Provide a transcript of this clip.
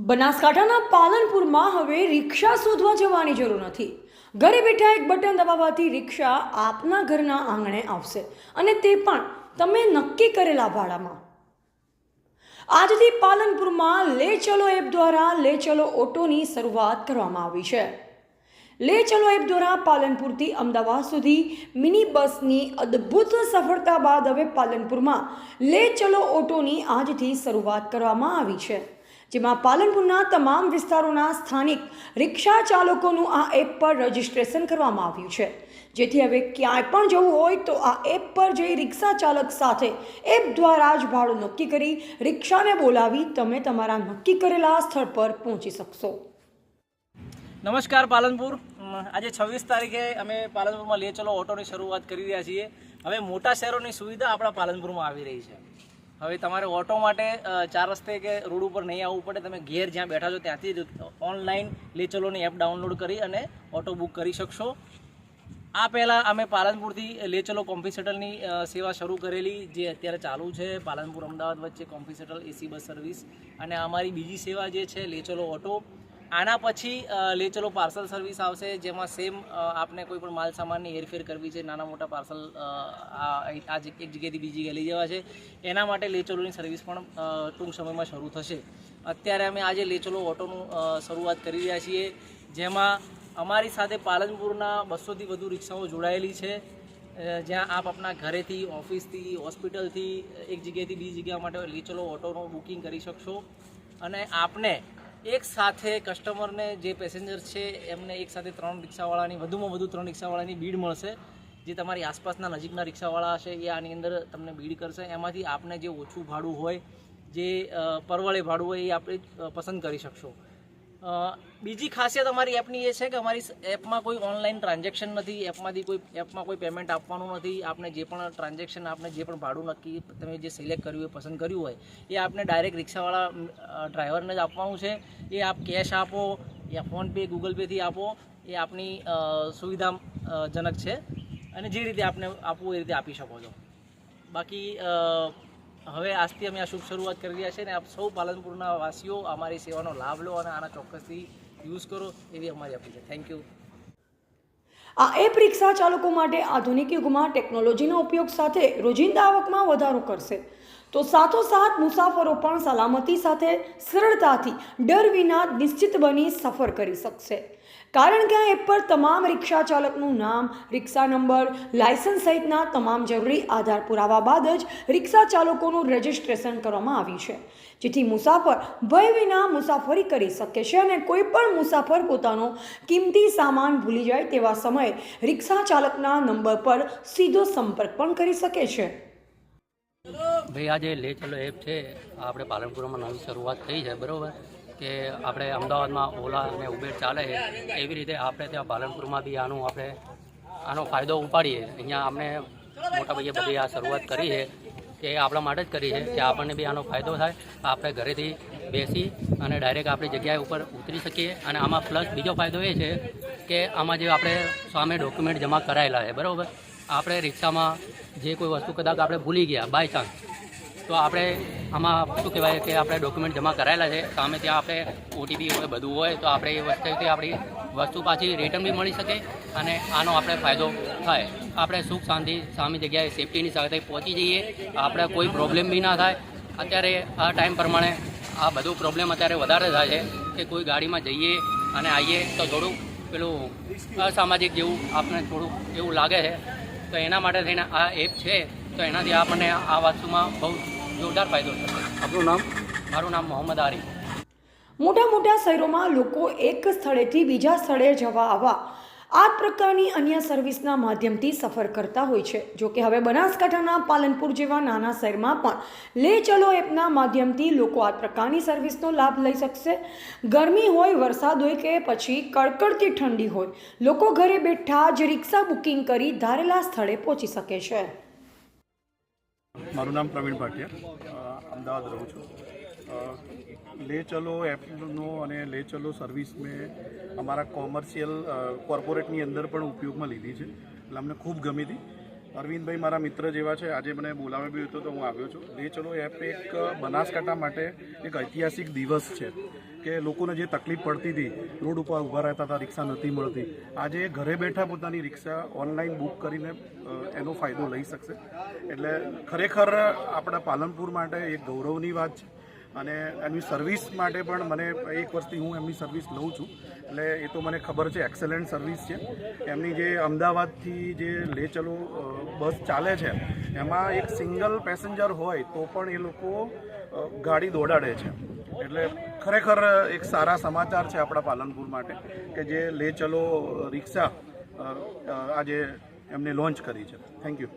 બનાસકાંઠાના પાલનપુરમાં હવે રિક્ષા શોધવા જવાની જરૂર નથી. ઘરે બેઠા એક બટન દબાવવાથી રિક્ષા આપના ઘરના આંગણે આવશે અને તે પણ તમે નક્કી કરેલા ભાડામાં. આજથી પાલનપુરમાં લે ચલો એપ દ્વારા લે ચલો ઓટોની શરૂઆત કરવામાં આવી છે. લે ચલો એપ દ્વારા પાલનપુરથી અમદાવાદ સુધી મિની બસની અદ્ભુત સફળતા બાદ હવે પાલનપુરમાં લે ચલો ઓટોની આજથી શરૂઆત કરવામાં આવી છે, જેમાં પાલનપુરના તમામ વિસ્તારોના સ્થાનિક રિક્ષા ચાલકોનું આ એપ પર રજીસ્ટ્રેશન કરવામાં આવ્યું છે, જેથી હવે ક્યાંય પણ જવું હોય તો આ એપ પર જઈ રિક્ષા ચાલક સાથે એપ દ્વારા જ ભાડું નક્કી કરી રિક્ષાને બોલાવી તમે તમારા નક્કી કરેલા સ્થળ પર પહોંચી શકશો. નમસ્કાર પાલનપુર. આજે 26 તારીખે અમે પાલનપુરમાં લે ચલો ઓટોની શરૂઆત કરી રહ્યા છીએ. હવે મોટા શહેરોની સુવિધા આપણા પાલનપુરમાં આવી રહી છે. હવે તમારે ઓટો માટે 4 રસ્તે કે રોડ ઉપર નહીં આવવું પડે. તમે ઘેર જ્યાં બેઠા છો ત્યાંથી જ ઓનલાઈન લે ચલોની એપ ડાઉનલોડ કરી અને ઓટો બુક કરી શકશો. આ પહેલાં અમે પાલનપુરથી લે ચલો કોમ્ફી શટલની સેવા શરૂ કરેલી, જે અત્યારે ચાલુ છે. પાલનપુર અમદાવાદ વચ્ચે કોમ્ફી શટલ એસી બસ સર્વિસ અને અમારી બીજી સેવા જે છે લે ચલો ઓટો. આના પછી લે ચલો પાર્સલ સર્વિસ આવશે, જેમાં સેમ આપને કોઈ પણ માલ સામાનની હેરફેર કરવી છે, નાના મોટા પાર્સલ આ એક જગ્યાએથી બીજી જગ્યાએ લઈ જવા છે, એના માટે લે ચલોની સર્વિસ પણ ટૂંક સમયમાં શરૂ થશે. અત્યારે અમે આજે લે ચલો ઓટોનું શરૂઆત કરી રહ્યા છીએ, જેમાં અમારી સાથે પાલનપુરના 200થી વધુ રિક્ષાઓ જોડાયેલી છે, જ્યાં આપ આપણા ઘરેથી, ઓફિસથી, હોસ્પિટલથી એક જગ્યાએથી બીજી જગ્યા માટે લે ચલો ઓટોનું બુકિંગ કરી શકશો. અને આપને એક સાથે કસ્ટમરને જે પેસેન્જર છે એમને એક સાથે 3 રિક્ષાવાળાની વધુમાં વધુ 3 રિક્ષાવાળાની ભીડ મળશે. જે તમારી આસપાસના નજીકના રિક્ષાવાળા હશે એ આની અંદર તમને ભીડ કરશે. એમાંથી આપને જે ઓછું ભાડું હોય, જે પરવળે ભાડું હોય એ આપણે પસંદ કરી શકશો. બીજી ખાસિયત અમારી એપની એ છે કે અમારી એપમાં કોઈ ઓનલાઈન ટ્રાન્ઝેક્શન નથી. એપમાં કોઈ પેમેન્ટ આપવાનું નથી. આપને જે પણ ટ્રાન્ઝેક્શન, આપને જે પણ ભાડું નક્કી તમે જે સિલેક્ટ કર્યું હોય, પસંદ કર્યું હોય, એ આપને ડાયરેક્ટ રિક્ષાવાળા ડ્રાઈવરને જ આપવાનું છે. એ આપ કેશ આપો યા ફોનપે, ગૂગલ પેથી આપો, એ આપની સુવિધાજનક છે અને જે રીતે આપને આપવું એ રીતે આપી શકો છો. બાકી હવે આજથી અમે આ શુભ શરૂઆત કરી રહ્યા છીએ અને આપ સૌ પાલનપુરના વાસીઓ અમારી સેવાનો લાભ લો અને આના ચોક્કસથી યુઝ કરો, એવી અમારી અપીલ છે. Thank you. આ એપ રિક્ષા ચાલકો માટે આધુનિક યુગમાં ટેકનોલોજીના ઉપયોગ સાથે રોજિંદા આવકમાં વધારો કરશે, તો સાથોસાથ મુસાફરો પણ સલામતી સાથે સરળતાથી ડર વિના નિશ્ચિત બની સફર કરી શકશે. કારણ કે આ એપ પર તમામ રિક્ષા ચાલકનું નામ, રિક્ષા નંબર, લાયસન્સ સહિતના તમામ જરૂરી આધાર પુરાવા બાદ જ રિક્ષા ચાલકોનું રજિસ્ટ્રેશન કરવામાં આવ્યું છે, જેથી મુસાફર ભય વિના મુસાફરી કરી શકે છે અને કોઈ પણ મુસાફર પોતાનો કિંમતી સામાન ભૂલી જાય તેવા સમયે રિક્ષા ચાલકના નંબર પર સીધો સંપર્ક પણ કરી શકે છે. ભાઈ, આ જે લે ચલો એપ છે, આપણે પાલનપુરમાં નવી શરૂઆત થઈ છે, બરાબર કે આપણે અમદાવાદમાં ઓલા અને ઉબેર ચાલે છે, એવી રીતે આપણે ત્યાં પાલનપુરમાં બી આનો ફાયદો ઉપાડીએ. અહીંયા આપણે મોટા ભાઈએ બધી આ શરૂઆત કરી છે કે આપણા માટે જ કરી છે કે આપણને બી આનો ફાયદો થાય. આપણે ઘરેથી બેસી અને ડાયરેક્ટ આપણી જગ્યાએ ઉપર ઉતરી શકીએ. અને આમાં પ્લસ બીજો ફાયદો એ છે કે આમાં જે આપણે સામે ડોક્યુમેન્ટ જમા કરાયેલા છે, બરાબર, આપણે રિક્ષામાં જે કોઈ વસ્તુ કદાચ આપણે ભૂલી ગયા બાય ચાન્સ, તો આપણે આમાં શું કહેવાય કે આપણે ડોક્યુમેન્ટ જમા કરાયેલા છે, સામે ત્યાં આપણે ઓટીપી હોય, બધું હોય, તો આપણે એ વસ્તુથી આપણી વસ્તુ પાછી રિટર્ન બી મળી શકે અને આનો આપણે ફાયદો થાય. આપણે સુખ શાંતિ સામી જગ્યાએ સેફટીની સાથે પહોંચી જઈએ, આપણે કોઈ પ્રોબ્લેમ બી ના થાય. અત્યારે આ ટાઈમ પ્રમાણે આ બધું પ્રોબ્લેમ અત્યારે વધારે થાય છે કે કોઈ ગાડીમાં જઈએ અને આવીએ તો થોડુંક પેલું અસામાજિક જેવું આપણે થોડુંક એવું લાગે છે. તો એના માટે થઈને આ એપ છે, તો એનાથી આપણને આ વસ્તુમાં બહુ જોરદાર ફાયદો થશે. આપણું નામ? મારું નામ મોહમ્મદ આરિફ. મોટા શહેરોમાં લોકો એક સ્થળેથી બીજા સ્થળે જવા આવવા આ પ્રકારની અન્ય સર્વિસના માધ્યમથી સફર કરતા હોય છે. જોકે હવે બનાસકાંઠાના પાલનપુર જેવા નાના શહેરમાં પણ લે ચલો એપના માધ્યમથી લોકો આ પ્રકારની સર્વિસનો લાભ લઈ શકશે. ગરમી હોય, વરસાદ હોય કે પછી કડકડતી ઠંડી હોય, લોકો ઘરે બેઠા જ રિક્ષા બુકિંગ કરી ધારેલા સ્થળે પહોંચી શકે છે. મારું નામ પ્રવીણ ભાટિયા, અમદાવાદ રહું છું. લે ચલો એપનો અને લે ચલો સર્વિસ મેં અમારા કોમર્શિયલ કોર્પોરેટની અંદર પણ ઉપયોગમાં લીધી છે, એટલે અમને ખૂબ ગમી હતી. અરવિંદભાઈ મારા મિત્ર જેવા છે, આજે મને બોલાવે બી હતો તો હું આવ્યો છું. લે ચલો એપ એક બનાસકાંઠા માટે એક ઐતિહાસિક દિવસ છે કે લોકોને જે તકલીફ પડતી હતી, રોડ ઉપર ઊભા રહેતા હતા, રિક્ષા નથી મળતી, આજે ઘરે બેઠા પોતાની રિક્ષા ઓનલાઈન બુક કરીને એનો ફાયદો લઈ શકશે. એટલે ખરેખર આપણા પાલનપુર માટે એક ગૌરવની વાત છે. અને એમની સર્વિસ માટે પણ મને 1 વર્ષથી હું એમની સર્વિસ લઉં છું, એટલે એ તો મને ખબર છે એક્સેલન્ટ સર્વિસ છે. એમની જે અમદાવાદથી જે લે ચલો બસ ચાલે છે એમાં એક સિંગલ પેસેન્જર હોય તો પણ એ લોકો ગાડી દોડાડે છે. એટલે ખરેખર એક સારા સમાચાર છે આપણા પાલનપુર માટે કે જે લે ચલો રિક્ષા આજે એમને લોન્ચ કરી છે. Thank you.